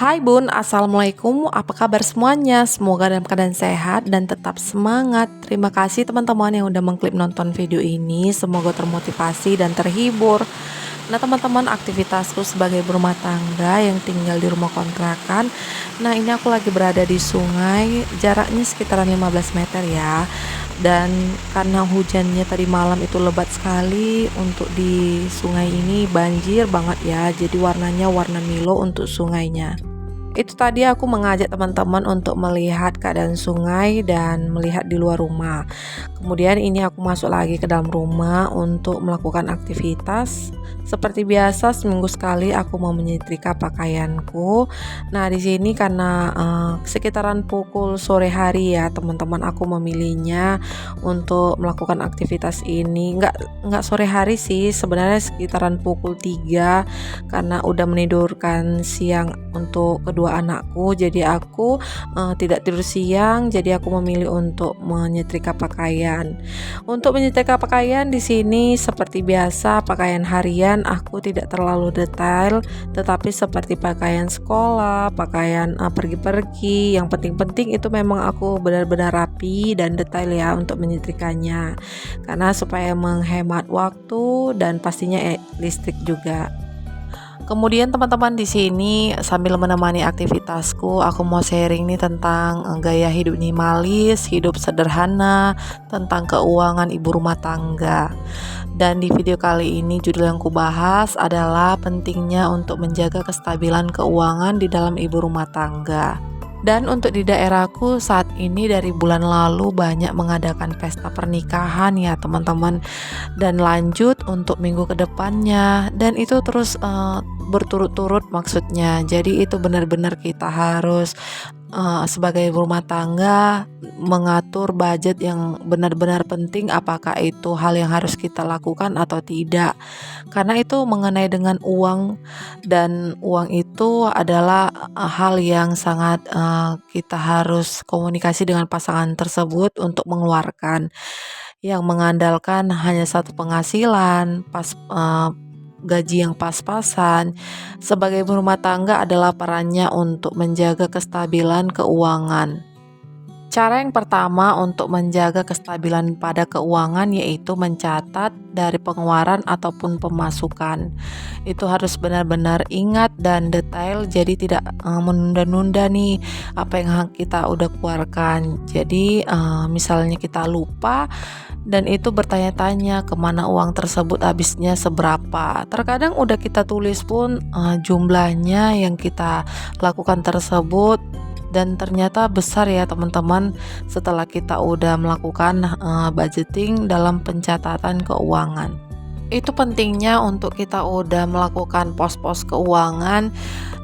Hai Bun, Assalamualaikum. Apa kabar semuanya? Semoga dalam keadaan sehat dan tetap semangat. Terima kasih teman-teman yang udah mengklik nonton video ini. Semoga termotivasi dan terhibur. Nah teman-teman, aktivitasku sebagai berumah tangga yang tinggal di rumah kontrakan. Nah ini aku lagi berada di sungai, jaraknya sekitaran 15 meter ya. Dan karena hujannya tadi malam itu lebat sekali, untuk di sungai ini banjir banget ya. Jadi warnanya warna Milo untuk sungainya. Itu tadi aku mengajak teman-teman untuk melihat keadaan sungai dan melihat di luar rumah. Kemudian ini aku masuk lagi ke dalam rumah untuk melakukan aktivitas. Seperti biasa seminggu sekali aku mau menyetrika pakaianku. Nah, di sini karena sekitaran pukul sore hari ya, teman-teman, aku memilihnya untuk melakukan aktivitas ini. Enggak sore hari sih, sebenarnya sekitaran pukul 3 karena udah menidurkan siang untuk kedua anakku, jadi aku tidak tidur siang, jadi aku memilih untuk menyetrika pakaian. Untuk menyetrika pakaian di sini seperti biasa pakaian harian, aku tidak terlalu detail, tetapi seperti pakaian sekolah, pakaian pergi-pergi, yang penting-penting itu memang aku benar-benar rapi dan detail ya untuk menyetrikanya, karena supaya menghemat waktu dan pastinya listrik juga. Kemudian teman-teman, di sini sambil menemani aktivitasku, aku mau sharing nih tentang gaya hidup minimalis, hidup sederhana, tentang keuangan ibu rumah tangga. Dan di video kali ini judul yang kubahas adalah pentingnya untuk menjaga kestabilan keuangan di dalam ibu rumah tangga. Dan untuk di daerahku saat ini dari bulan lalu banyak mengadakan pesta pernikahan ya teman-teman, dan lanjut untuk minggu kedepannya, dan itu terus berturut-turut maksudnya. Jadi itu benar-benar kita harus sebagai rumah tangga mengatur budget yang benar-benar penting, apakah itu hal yang harus kita lakukan atau tidak, karena itu mengenai dengan uang, dan uang itu adalah hal yang sangat kita harus komunikasi dengan pasangan tersebut untuk mengeluarkan, yang mengandalkan hanya satu penghasilan gaji yang pas-pasan. Sebagai berumah tangga adalah perannya untuk menjaga kestabilan keuangan. Cara yang pertama untuk menjaga kestabilan pada keuangan yaitu mencatat dari pengeluaran ataupun pemasukan. Itu harus benar-benar ingat dan detail, jadi tidak menunda-nunda nih apa yang kita udah keluarkan. Jadi misalnya kita lupa dan itu bertanya-tanya kemana uang tersebut habisnya seberapa. Terkadang udah kita tulis pun jumlahnya yang kita lakukan tersebut, dan ternyata besar ya teman-teman setelah kita udah melakukan budgeting dalam pencatatan keuangan. Itu pentingnya untuk kita udah melakukan pos-pos keuangan.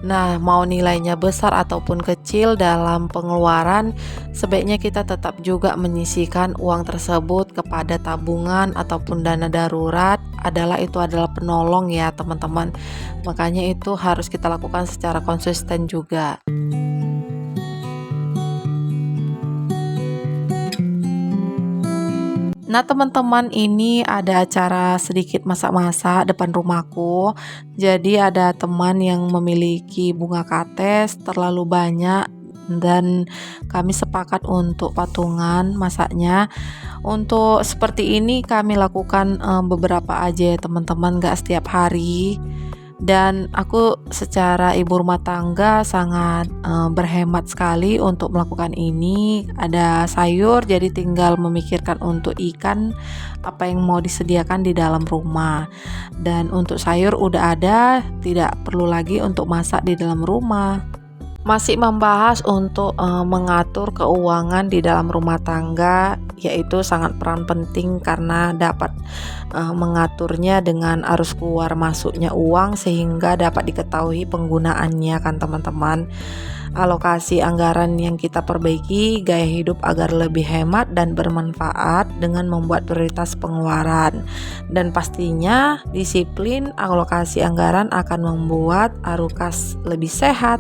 Nah, mau nilainya besar ataupun kecil dalam pengeluaran, sebaiknya kita tetap juga menyisihkan uang tersebut kepada tabungan ataupun dana darurat. Itu adalah penolong ya teman-teman. Makanya itu harus kita lakukan secara konsisten juga. Nah teman-teman, ini ada acara sedikit masak-masak depan rumahku. Jadi ada teman yang memiliki bunga kates terlalu banyak, dan kami sepakat untuk patungan masaknya. Untuk seperti ini kami lakukan beberapa aja ya teman-teman, gak setiap hari. Dan aku secara ibu rumah tangga sangat berhemat sekali untuk melakukan ini. Ada sayur, jadi tinggal memikirkan untuk ikan apa yang mau disediakan di dalam rumah, dan untuk sayur udah ada, tidak perlu lagi untuk masak di dalam rumah. Masih membahas untuk mengatur keuangan di dalam rumah tangga, yaitu sangat peran penting karena dapat mengaturnya dengan arus keluar masuknya uang sehingga dapat diketahui penggunaannya kan teman-teman. Alokasi anggaran yang kita perbaiki gaya hidup agar lebih hemat dan bermanfaat dengan membuat prioritas pengeluaran, dan pastinya disiplin alokasi anggaran akan membuat arus kas lebih sehat.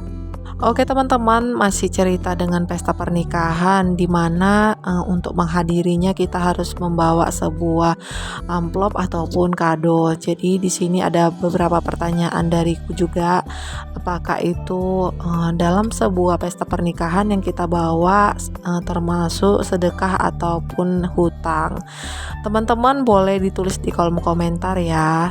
Oke teman-teman, masih cerita dengan pesta pernikahan di mana untuk menghadirinya kita harus membawa sebuah amplop ataupun kado. Jadi di sini ada beberapa pertanyaan dariku juga. Apakah itu dalam sebuah pesta pernikahan yang kita bawa termasuk sedekah ataupun hutang? Teman-teman boleh ditulis di kolom komentar ya.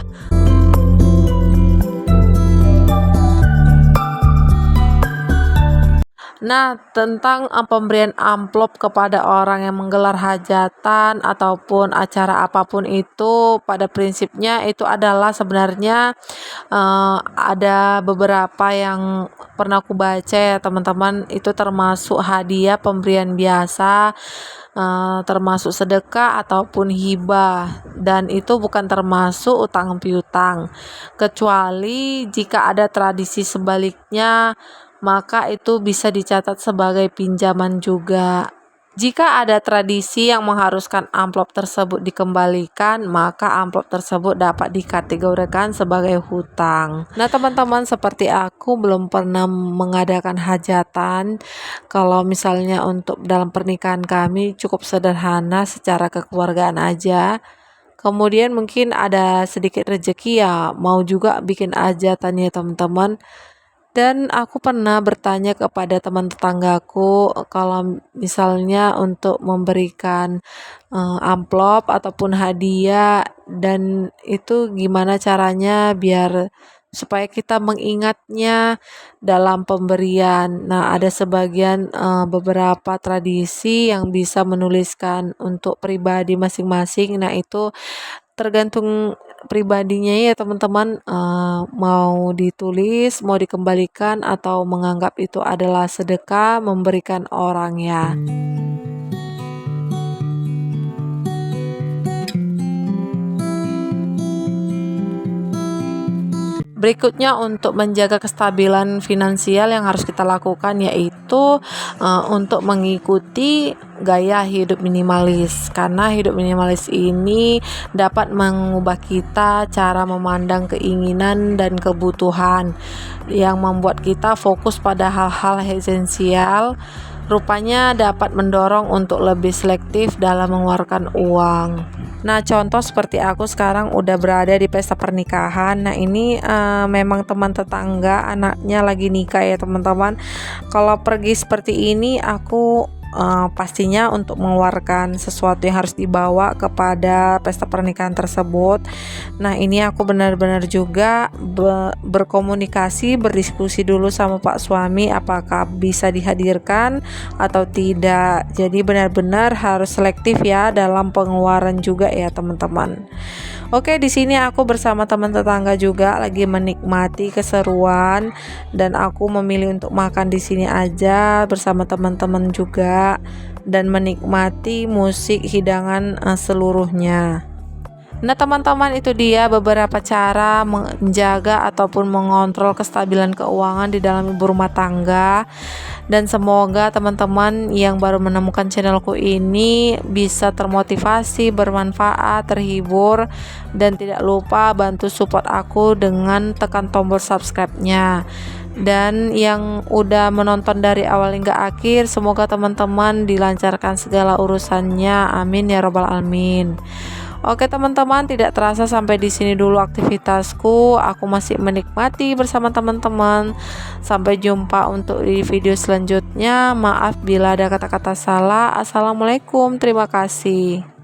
Nah, tentang pemberian amplop kepada orang yang menggelar hajatan ataupun acara apapun itu, pada prinsipnya itu adalah sebenarnya ada beberapa yang pernah aku baca ya teman-teman, itu termasuk hadiah pemberian biasa, termasuk sedekah ataupun hibah, dan itu bukan termasuk utang piutang. Kecuali jika ada tradisi sebaliknya, maka itu bisa dicatat sebagai pinjaman juga. Jika ada tradisi yang mengharuskan amplop tersebut dikembalikan, maka amplop tersebut dapat dikategorikan sebagai hutang. Nah, teman-teman, seperti aku belum pernah mengadakan hajatan. Kalau misalnya untuk dalam pernikahan kami cukup sederhana secara kekeluargaan aja. Kemudian mungkin ada sedikit rezeki ya, mau juga bikin hajatan ya teman-teman. Dan aku pernah bertanya kepada teman tetanggaku, kalau misalnya untuk memberikan amplop ataupun hadiah, dan itu gimana caranya biar supaya kita mengingatnya dalam pemberian. Nah, ada sebagian beberapa tradisi yang bisa menuliskan untuk pribadi masing-masing. Nah, itu tergantung pribadinya ya teman-teman, mau ditulis, mau dikembalikan atau menganggap itu adalah sedekah memberikan orang ya. Berikutnya untuk menjaga kestabilan finansial yang harus kita lakukan yaitu untuk mengikuti gaya hidup minimalis, karena hidup minimalis ini dapat mengubah kita cara memandang keinginan dan kebutuhan yang membuat kita fokus pada hal-hal esensial. Rupanya dapat mendorong untuk lebih selektif dalam mengeluarkan uang. Nah, contoh seperti aku sekarang udah berada di pesta pernikahan. Nah, ini memang teman tetangga anaknya lagi nikah ya teman-teman. Kalau pergi seperti ini aku pastinya untuk mengeluarkan sesuatu yang harus dibawa kepada pesta pernikahan tersebut. Nah, ini aku benar-benar juga berkomunikasi, berdiskusi dulu sama Pak suami apakah bisa dihadirkan atau tidak. Jadi benar-benar harus selektif ya dalam pengeluaran juga ya teman-teman. Oke, di sini aku bersama teman tetangga juga lagi menikmati keseruan, dan aku memilih untuk makan di sini aja bersama teman-teman juga dan menikmati musik hidangan seluruhnya. Nah, teman-teman, itu dia beberapa cara menjaga ataupun mengontrol kestabilan keuangan di dalam ibu rumah tangga. Dan semoga teman-teman yang baru menemukan channelku ini bisa termotivasi, bermanfaat, terhibur, dan tidak lupa bantu support aku dengan tekan tombol subscribe-nya. Dan yang udah menonton dari awal hingga akhir, semoga teman-teman dilancarkan segala urusannya. Amin ya robbal alamin. Oke teman-teman, tidak terasa sampai di sini dulu aktivitasku. Aku masih menikmati bersama teman-teman. Sampai jumpa untuk di video selanjutnya. Maaf bila ada kata-kata salah. Assalamualaikum, terima kasih.